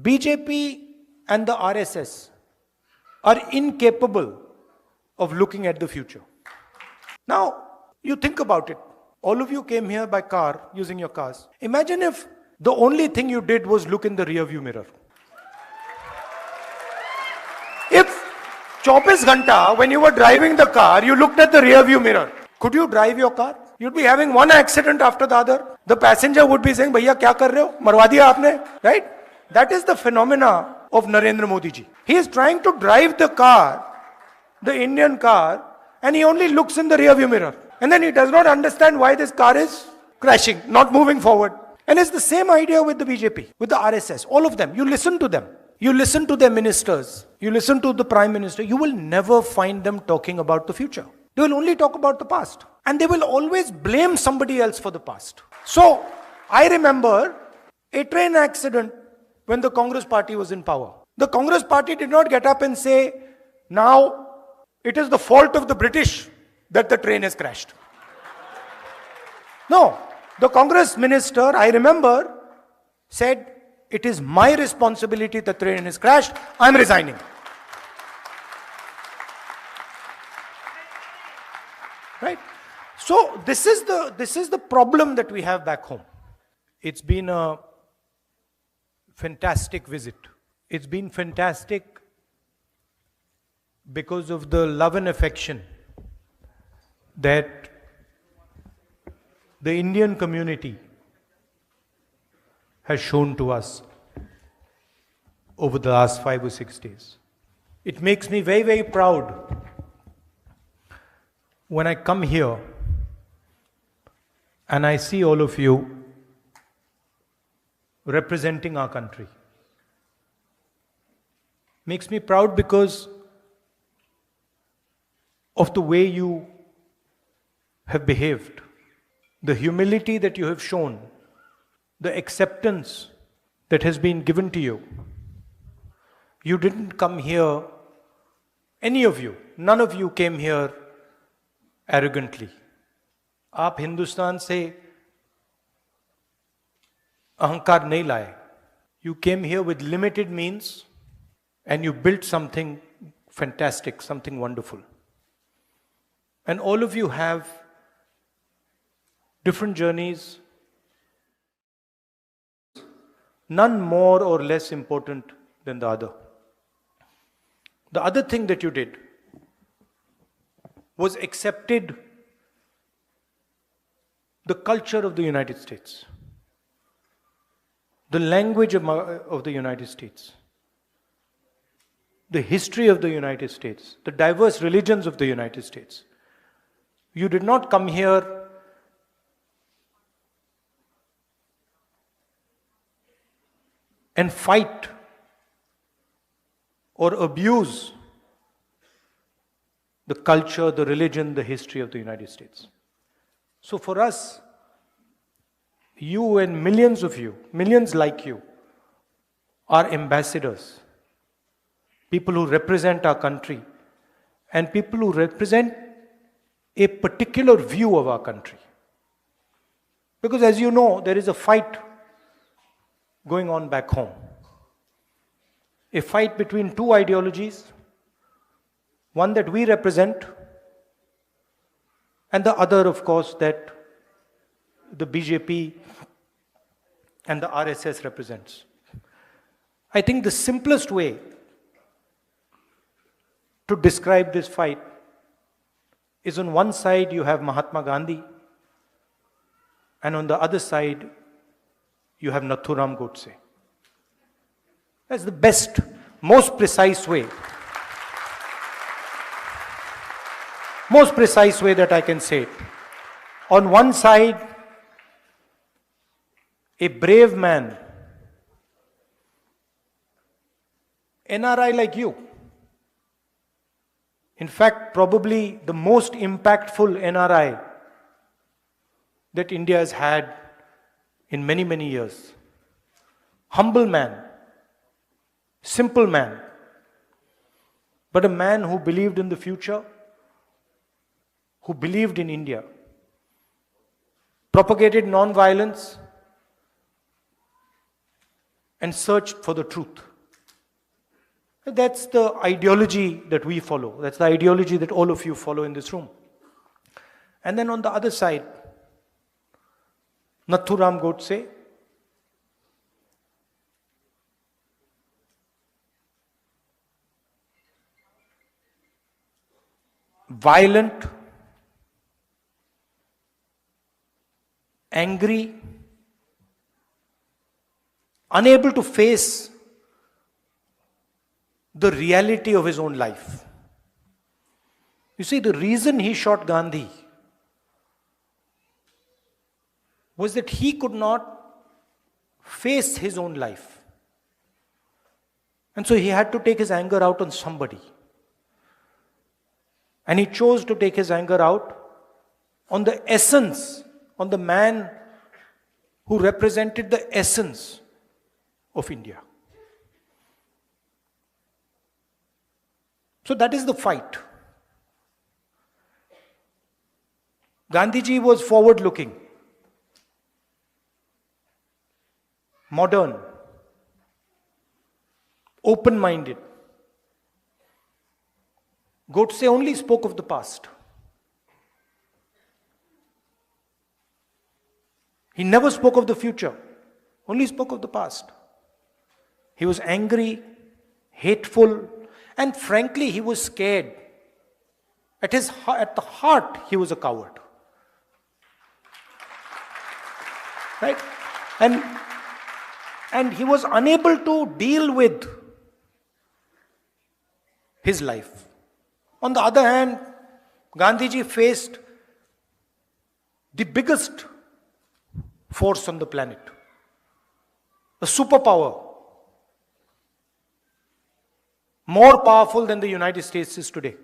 BJP and the RSS are incapable of looking at the future. Now, you think about it. All of you came here by car, using your cars. Imagine if the only thing you did was look in the rear view mirror. If 24 ghanta, when you were driving the car, you looked at the rear view mirror, could you drive your car? You'd be having one accident after the other. The passenger would be saying, "Bhaiya, kya kar rahe ho? Marwa diya aapne?" Right? That is the phenomena of Narendra Modi ji. He is trying to drive the car, the Indian car, and he only looks in the rear view mirror. And then he does not understand why this car is crashing, not moving forward. And it's the same idea with the BJP, with the RSS, all of them. You listen to them. You listen to their ministers. You listen to the Prime Minister. You will never find them talking about the future. They will only talk about the past. And they will always blame somebody else for the past. So, I remember a train accident when the Congress party was in power. The Congress party did not get up and say, now it is the fault of the British that the train has crashed. No, the Congress minister, I remember, said, it is my responsibility the train has crashed, I am resigning. Right? So this is the problem that we have back home. It's been a fantastic visit. It's been fantastic because of the love and affection that the Indian community has shown to us over the last 5 or 6 days. It makes me very, very proud when I come here and I see all of you representing our country. Makes me proud because of the way you have behaved, the humility that you have shown, the acceptance that has been given to you. You didn't come here, any of you, none of you came here arrogantly. आप हिंदुस्तान से अहंकार नहीं लाए. You came here with limited means and you built something fantastic, something wonderful. And all of you have different journeys, none more or less important than the other. The other thing that you did was accepted the culture of the United States, the language of the United States, the history of the United States, the diverse religions of the United States. You did not come here and fight or abuse the culture, the religion, the history of the United States. So for us, you and millions of you, millions like you, are ambassadors, people who represent our country and people who represent a particular view of our country. Because as you know, there is a fight going on back home. A fight between two ideologies, one that we represent and the other, of course, that the BJP and the RSS represents. I think the simplest way to describe this fight is on one side you have Mahatma Gandhi and on the other side you have Neerthirai Godse. That's the best, most precise way. Most precise way that I can say it. On one side, a brave man, NRI like you. In fact, probably the most impactful NRI that India has had in many, many years. Humble man, simple man, but a man who believed in the future, who believed in India, propagated non-violence, and searched for the truth. That's the ideology that we follow. That's the ideology that all of you follow in this room. And then on the other side, Nathuram Godse, violent, angry, unable to face the reality of his own life. You see, the reason he shot Gandhi was that he could not face his own life. And so he had to take his anger out on somebody. And he chose to take his anger out on the essence, on the man who represented the essence of India. So that is the fight. Gandhiji was forward-looking, modern, open-minded. Godse only spoke of the past. He never spoke of the future, only spoke of the past. He was angry, hateful, and frankly, he was scared. At the heart, he was a coward. Right? And he was unable to deal with his life. On the other hand, Gandhiji faced the biggest force on the planet, a superpower, more powerful than the United States is today.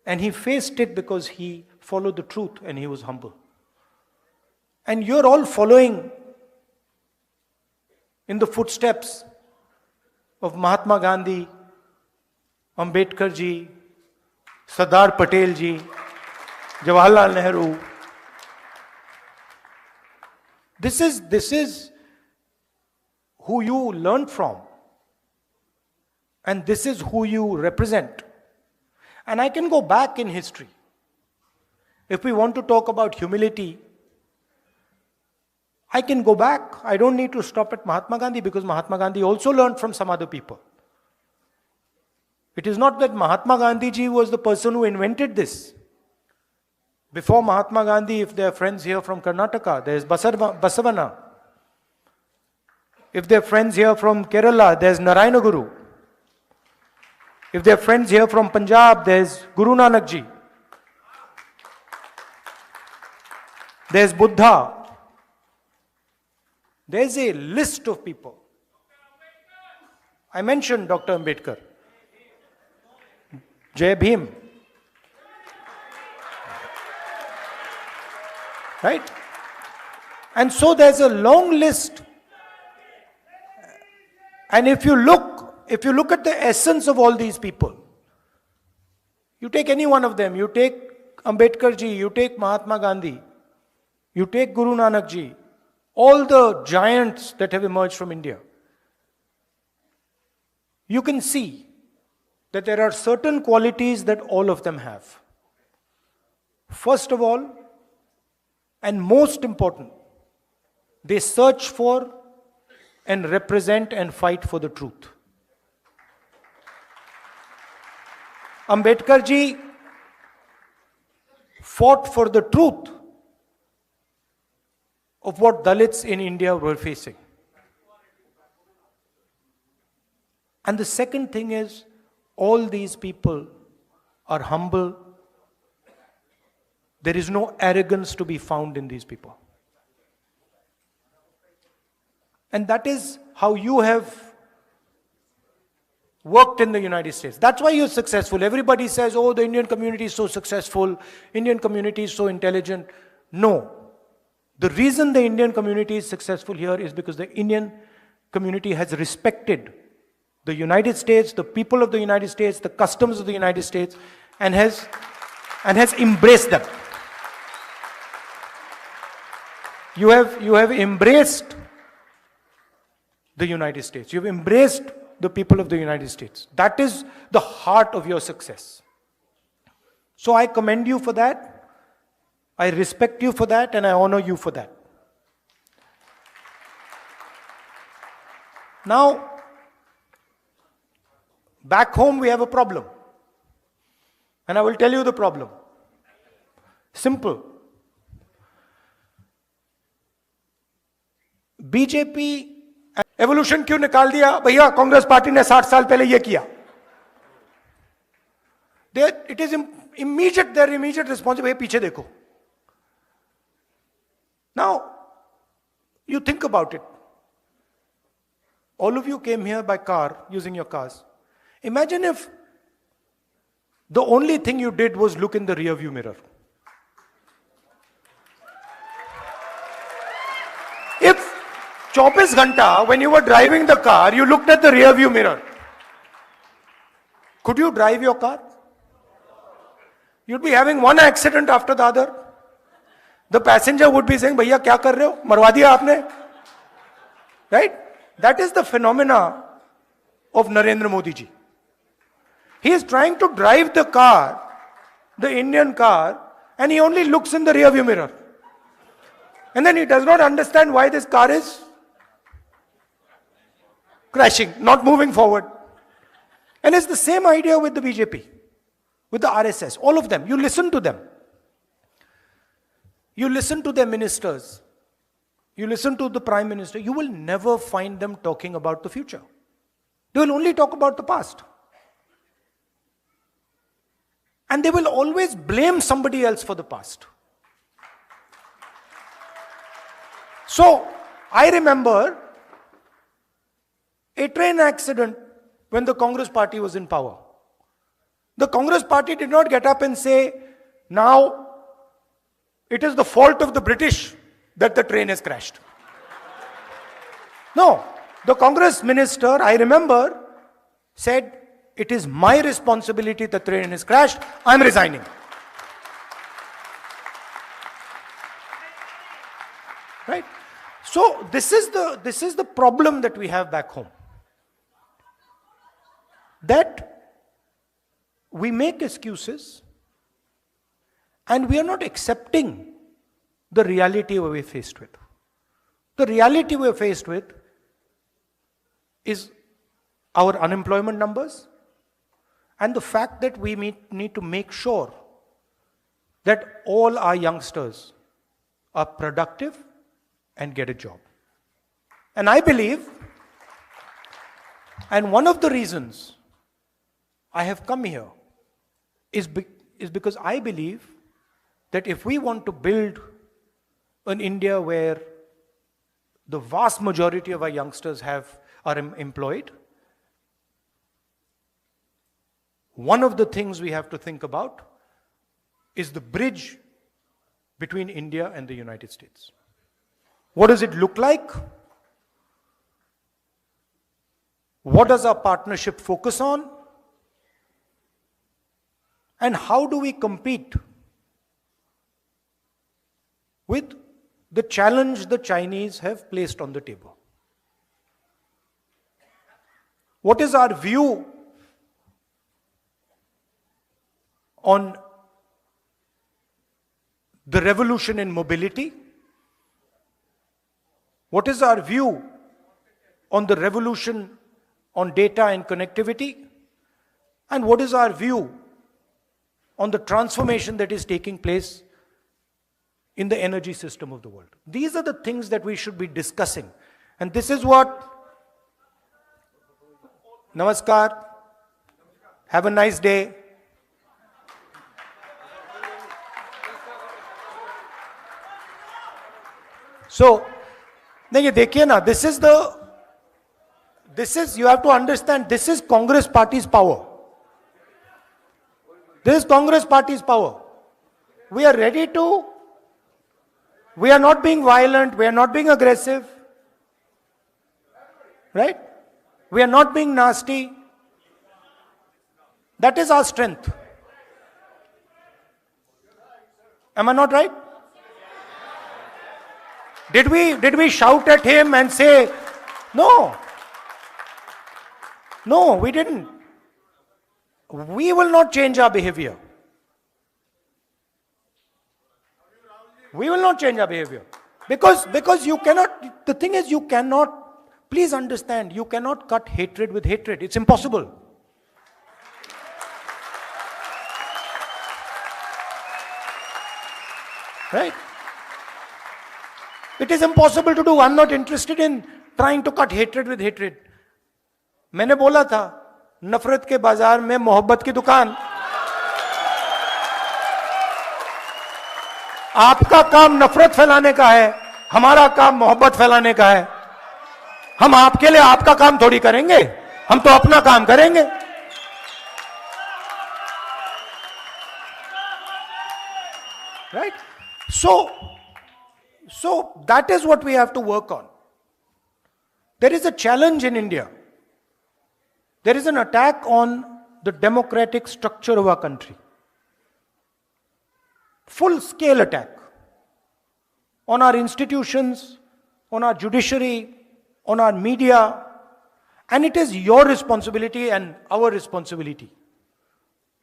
And he faced it because he followed the truth and he was humble. And you're all following in the footsteps of Mahatma Gandhi, Ambedkar ji, Sardar Patel ji, Jawaharlal Nehru. This is who you learned from. And this is who you represent. And I can go back in history. If we want to talk about humility, I can go back. I don't need to stop at Mahatma Gandhi because Mahatma Gandhi also learned from some other people. It is not that Mahatma Gandhi ji was the person who invented this. Before Mahatma Gandhi, if there are friends here from Karnataka, there is Basavana. If there are friends here from Kerala, there is Narayana Guru. If there are friends here from Punjab, there is Guru Nanak ji. There is Buddha. There is a list of people. I mentioned Dr. Ambedkar. Jai Bhim. Right? And so there's a long list. And if you look at the essence of all these people, you take any one of them, you take Ambedkar ji, you take Mahatma Gandhi, you take Guru Nanak ji, all the giants that have emerged from India, you can see that there are certain qualities that all of them have. First of all, and most important, they search for and represent and fight for the truth. Ambedkar ji fought for the truth of what Dalits in India were facing. And the second thing is, all these people are humble. There is no arrogance to be found in these people. And that is how you have worked in the United States. That's why you're successful. Everybody says, oh, the Indian community is so successful, Indian community is so intelligent. No. The reason the Indian community is successful here is because the Indian community has respected the United States, the people of the United States, the customs of the United States, and has embraced them. You have embraced the United States. You've embraced the people of the United States. That is the heart of your success. So I commend you for that. I respect you for that, and I honor you for that. Now, back home we have a problem. And I will tell you the problem. Simple. BJP evolution क्यों निकाल दिया? भैया Congress party ने 60 साल पहले ये किया. It is immediate, their immediate response. भैया पीछे देखो. Now, you think about it. All of you came here by car, using your cars. Imagine if the only thing you did was look in the rear view mirror. If 24 घंटा, when you were driving the car, you looked at the rear view mirror, could you drive your car? You'd be having one accident after the other. The passenger would be saying, भैया क्या कर रहे हो? मरवा दिया आपने? Right? That is the phenomena of Narendra Modi ji. He is trying to drive the car, the Indian car, and he only looks in the rear view mirror. And then he does not understand why this car is crashing, not moving forward. And it's the same idea with the BJP, with the RSS, all of them. You listen to them. You listen to their ministers. You listen to the Prime Minister. You will never find them talking about the future. They will only talk about the past. And they will always blame somebody else for the past. So, I remember a train accident when the Congress party was in power. The Congress party did not get up and say, now it is the fault of the British that the train has crashed. No, the Congress minister, I remember, said, it is my responsibility that the train has crashed, I'm resigning. Right? So this is the problem that we have back home. That we make excuses and we are not accepting the reality we're faced with. The reality we're faced with is our unemployment numbers and the fact that we need to make sure that all our youngsters are productive and get a job. And I believe, and one of the reasons I have come here is because I believe that if we want to build an India where the vast majority of our youngsters are employed, one of the things we have to think about is the bridge between India and the United States. What does it look like? What does our partnership focus on? And how do we compete with the challenge the Chinese have placed on the table? What is our view on the revolution in mobility? What is our view on the revolution on data and connectivity? And what is our view on the transformation that is taking place in the energy system of the world? These are the things that we should be discussing. And this is what... Namaskar. Have a nice day. So, नहीं देखिए ना, this is, you have to understand, this is Congress party's power. This is Congress party's power. We are ready to, we are not being violent, we are not being aggressive. Right? We are not being nasty. That is our strength. Am I not right? Did we shout at him and say, no, No, we didn't. We will not change our behavior. We will not change our behavior. Because you cannot, the thing is you cannot, please understand, you cannot cut hatred with hatred. It's impossible. Right? It is impossible to do. I'm not interested in trying to cut hatred with hatred. मैंने बोला था नफरत के बाजार में मोहब्बत की दुकान. आपका काम नफरत फैलाने का है, हमारा काम मोहब्बत फैलाने का है. हम आपके लिए आपका काम थोड़ी करेंगे, हम तो अपना काम करेंगे. Right? So that is what we have to work on. There is a challenge in India. There is an attack on the democratic structure of our country. Full scale attack on our institutions, on our judiciary, on our media, and it is your responsibility and our responsibility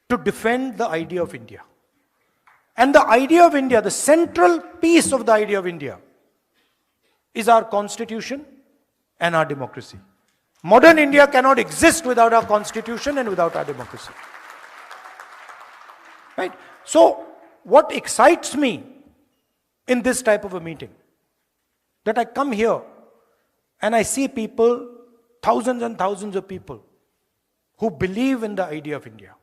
to defend the idea of India. And the idea of India, the central piece of the idea of India, is our constitution and our democracy. Modern India cannot exist without our constitution and without our democracy. Right? So, what excites me in this type of a meeting, that I come here and I see people, thousands and thousands of people, who believe in the idea of India,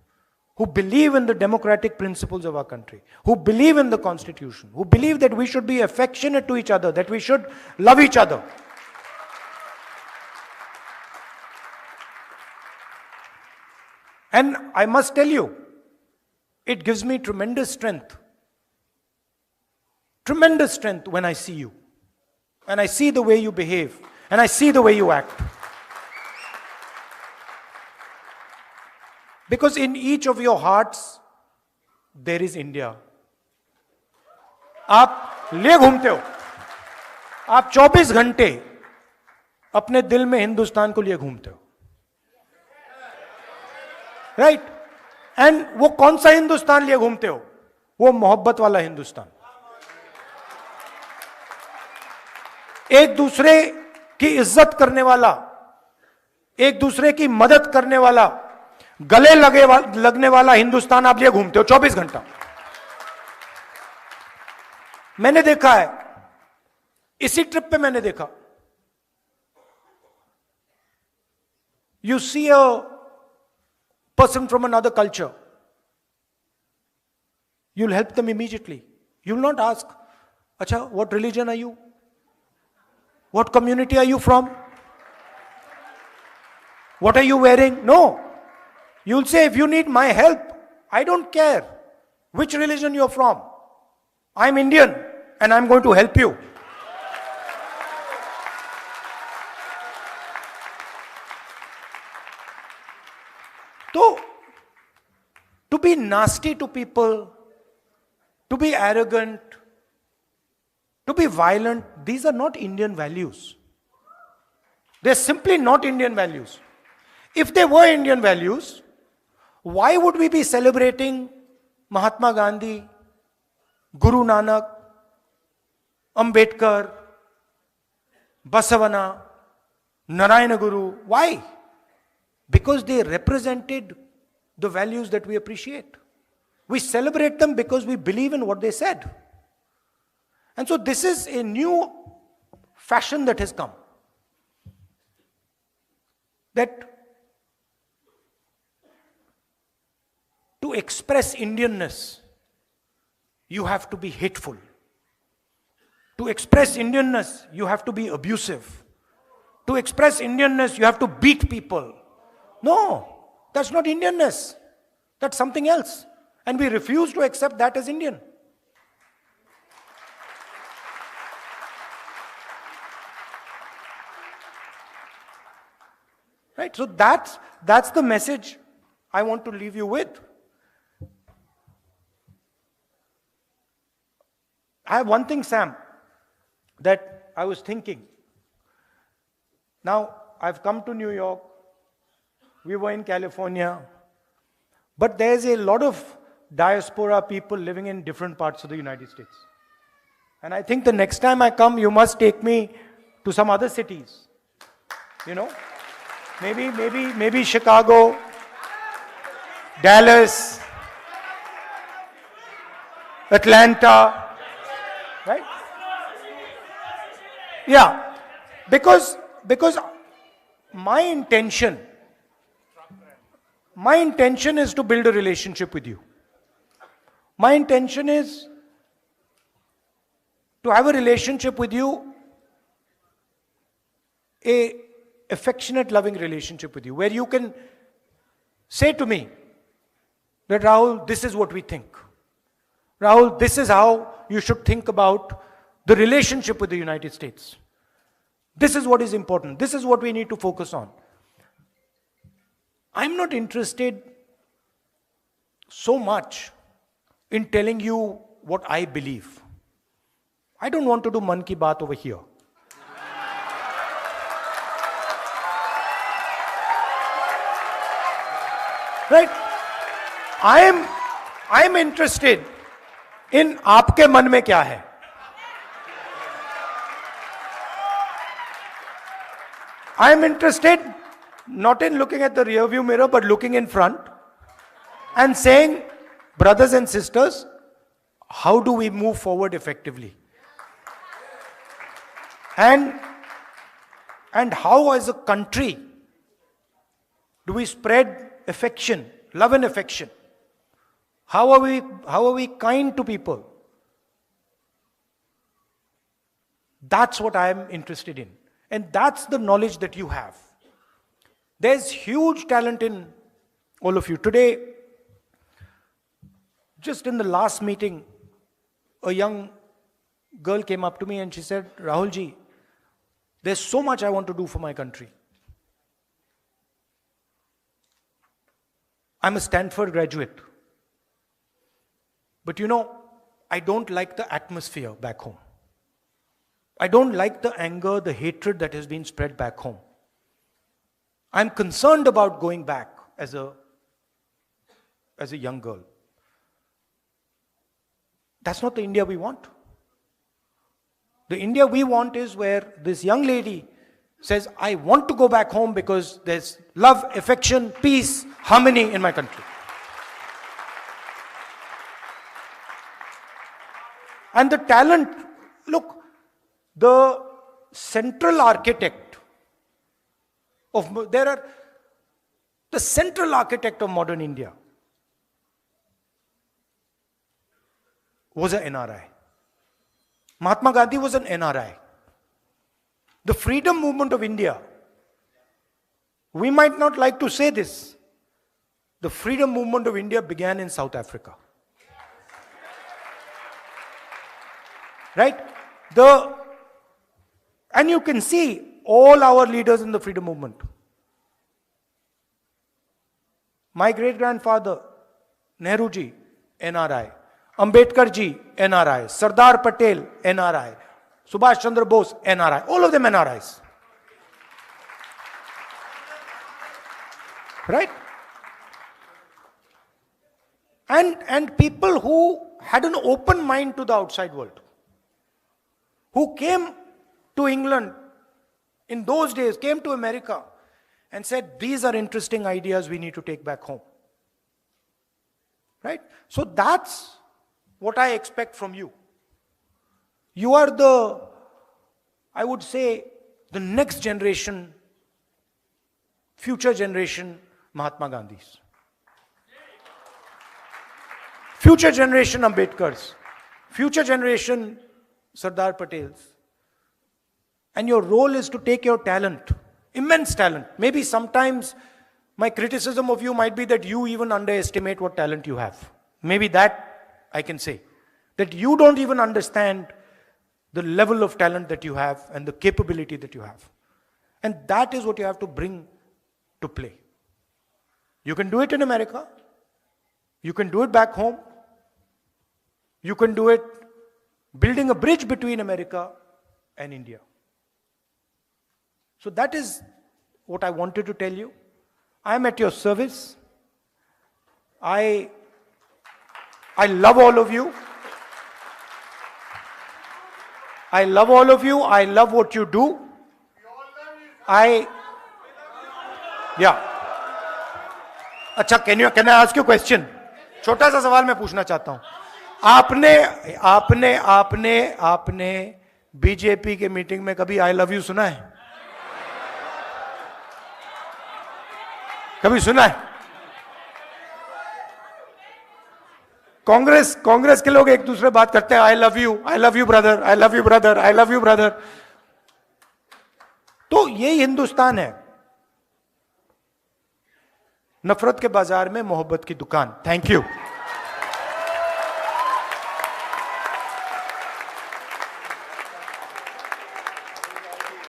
who believe in the democratic principles of our country, who believe in the constitution, who believe that we should be affectionate to each other, that we should love each other. And I must tell you, it gives me tremendous strength. Tremendous strength when I see you. And I see the way you behave. And I see the way you act. Because in each of your hearts, there is India. आप ले घूमते हो. आप 24 घंटे अपने दिल में हिंदुस्तान को लिए घूमते हो. राइट? एंड वो कौन सा हिंदुस्तान लिए घूमते हो? वो मोहब्बत वाला हिंदुस्तान. एक दूसरे की इज्जत करने वाला, एक दूसरे की मदद करने वाला, गले लगने वाला हिंदुस्तान आप लिए घूमते हो 24 घंटा. मैंने देखा है, इसी ट्रिप पे मैंने देखा. You see a person from another culture, you'll help them immediately. You'll not ask, Acha, what religion are you? What community are you from? What are you wearing? No. You'll say, if you need my help, I don't care which religion you're from. I'm Indian and I'm going to help you. So, to be nasty to people, to be arrogant, to be violent, these are not Indian values. They're simply not Indian values. If they were Indian values, why would we be celebrating Mahatma Gandhi, Guru Nanak, Ambedkar, Basavana, Narayana Guru? Why? Because they represented the values that we appreciate. We celebrate them because we believe in what they said. And so this is a new fashion that has come. That to express Indianness, you have to be hateful. To express Indianness, you have to be abusive. To express Indianness, you have to beat people. No, that's not Indianness. That's something else. And we refuse to accept that as Indian. Right? So that's the message I want to leave you with. I have one thing, Sam, that I was thinking. Now, I've come to New York. We were in California. But there's a lot of diaspora people living in different parts of the United States. And I think the next time I come, you must take me to some other cities. You know, maybe Chicago, Dallas, Atlanta, right? Yeah, because my intention is to build a relationship with you. My intention is to have a relationship with you, a affectionate, loving relationship with you, where you can say to me that, Rahul, this is what we think. Rahul, this is how you should think about the relationship with the United States. This is what is important. This is what we need to focus on. I'm not interested so much in telling you what I believe. I don't want to do Man Ki Baat over here. Right? I am interested in आपके मन में क्या है. I am interested not in looking at the rear view mirror, but looking in front and saying, brothers and sisters, how do we move forward effectively? And how as a country do we spread affection, love and affection? How are we kind to people? That's what I am interested in. And that's the knowledge that you have. There's huge talent in all of you. Today, just in the last meeting, a young girl came up to me and she said, Rahul ji, there's so much I want to do for my country. I'm a Stanford graduate. But you know, I don't like the atmosphere back home. I don't like the anger, the hatred that has been spread back home. I'm concerned about going back as a young girl. That's not the India we want. The India we want is where this young lady says, I want to go back home because there's love, affection, peace, harmony in my country. And the talent, look, the central architect of modern India was an NRI. Mahatma Gandhi was an NRI. The freedom movement of India, we might not like to say this, the freedom movement of India began in South Africa. Right? And you can see all our leaders in the freedom movement. My great-grandfather, Nehru ji, NRI. Ambedkar ji, NRI. Sardar Patel, NRI. Subhash Chandra Bose, NRI. All of them NRIs. Right? And people who had an open mind to the outside world, who came to England in those days, came to America and said, these are interesting ideas we need to take back home. Right? So that's what I expect from you. You are I would say, the next generation, future generation Mahatma Gandhis. Future generation Ambedkars. Future generation Sardar Patels. And your role is to take your talent, immense talent. Maybe sometimes my criticism of you might be that you even underestimate what talent you have. Maybe that I can say. That you don't even understand the level of talent that you have and the capability that you have. And that is what you have to bring to play. You can do it in America. You can do it back home. You can do it building a bridge between America and India. So that is what I wanted to tell you. I am at your service. I love all of you. I love all of you. I love what you do. Yeah. अच्छा, can I ask you a question? छोटा सा सवाल मैं पूछना चाहता हूं. आपने BJP के मीटिंग में कभी आई लव यू सुना है? कभी सुना है? कांग्रेस के लोग एक दूसरे बात करते हैं, I love you brother, I love you brother, I love you brother. तो यही हिंदुस्तान है. नफरत के बाजार में मोहब्बत की दुकान. Thank you.